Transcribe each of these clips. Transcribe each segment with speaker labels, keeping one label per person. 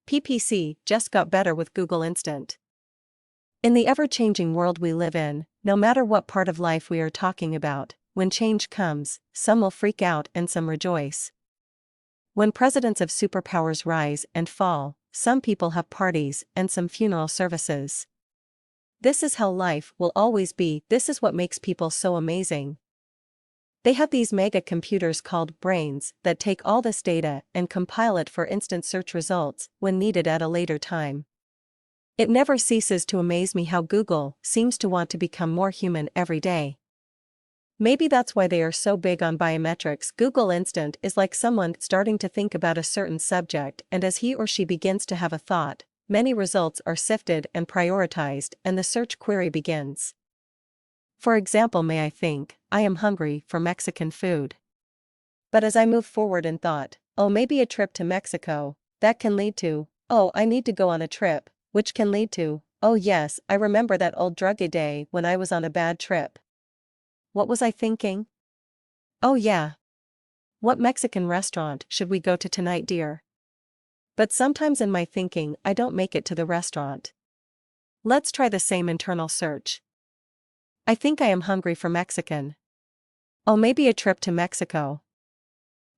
Speaker 1: PPC just got better with Google Instant. In the ever-changing world we live in, no matter what part of life we are talking about, when change comes, some will freak out and some rejoice. When presidents of superpowers rise and fall, some people have parties and some funeral services. This is how life will always be. This is what makes people so amazing. They have these mega computers called brains that take all this data and compile it for instant search results when needed at a later time. It never ceases to amaze me how Google seems to want to become more human every day. Maybe that's why they are so big on biometrics. Google Instant is like someone starting to think about a certain subject, and as he or she begins to have a thought, many results are sifted and prioritized and the search query begins. For example, may I think, I am hungry for Mexican food. But as I move forward in thought, oh, maybe a trip to Mexico, that can lead to, oh, I need to go on a trip, which can lead to, oh yes, I remember that old druggy day when I was on a bad trip. What was I thinking? Oh yeah. What Mexican restaurant should we go to tonight, dear? But sometimes in my thinking I don't make it to the restaurant. Let's try the same internal search. I think I am hungry for Mexican. Oh, maybe a trip to Mexico.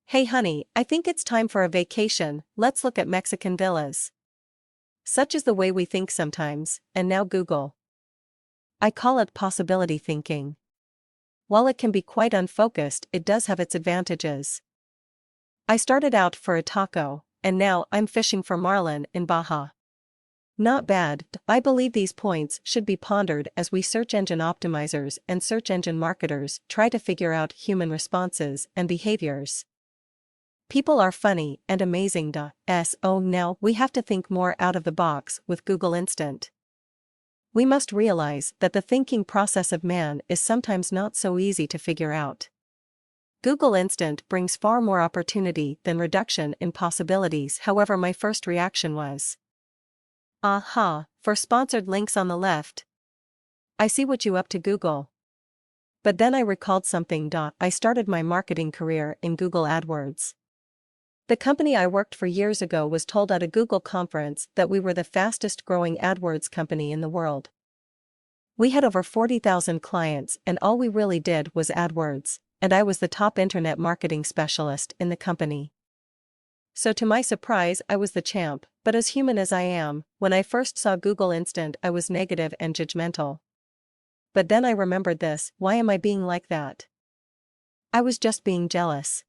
Speaker 1: Hey honey, I think it's time for a vacation, let's look at Mexican villas. Such is the way we think sometimes, and now Google. I call it possibility thinking. While it can be quite unfocused, it does have its advantages. I started out for a taco, and now I'm fishing for marlin in Baja. Not bad. I believe these points should be pondered as we search engine optimizers and search engine marketers try to figure out human responses and behaviors. People are funny and amazing. So now we have to think more out of the box with Google Instant. We must realize that the thinking process of man is sometimes not so easy to figure out. Google Instant brings far more opportunity than reduction in possibilities. However, my first reaction was, aha, for sponsored links on the left. I see what you up to, Google. But then I recalled something. I started my marketing career in Google AdWords. The company I worked for years ago was told at a Google conference that we were the fastest growing AdWords company in the world. We had over 40,000 clients and all we really did was AdWords, and I was the top internet marketing specialist in the company. So to my surprise I was the champ, but as human as I am, when I first saw Google Instant I was negative and judgmental. But then I remembered this: why am I being like that? I was just being jealous.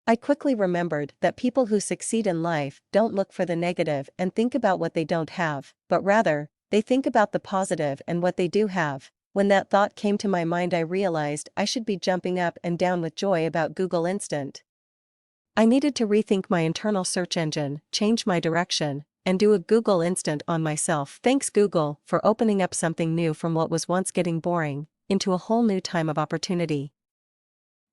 Speaker 1: I quickly remembered that people who succeed in life don't look for the negative and think about what they don't have, but rather, they think about the positive and what they do have. When that thought came to my mind, I realized I should be jumping up and down with joy about Google Instant. I needed to rethink my internal search engine, change my direction, and do a Google Instant on myself. Thanks Google for opening up something new from what was once getting boring, into a whole new time of opportunity.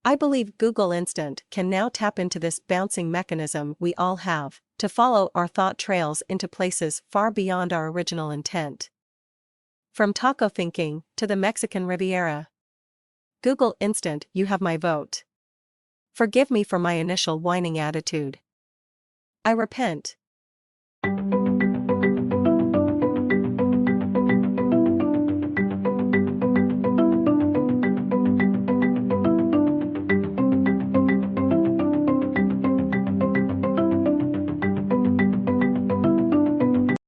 Speaker 1: I believe Google Instant can now tap into this bouncing mechanism we all have, to follow our thought trails into places far beyond our original intent. From taco thinking to the Mexican Riviera. Google Instant, you have my vote. Forgive me for my initial whining attitude. I repent.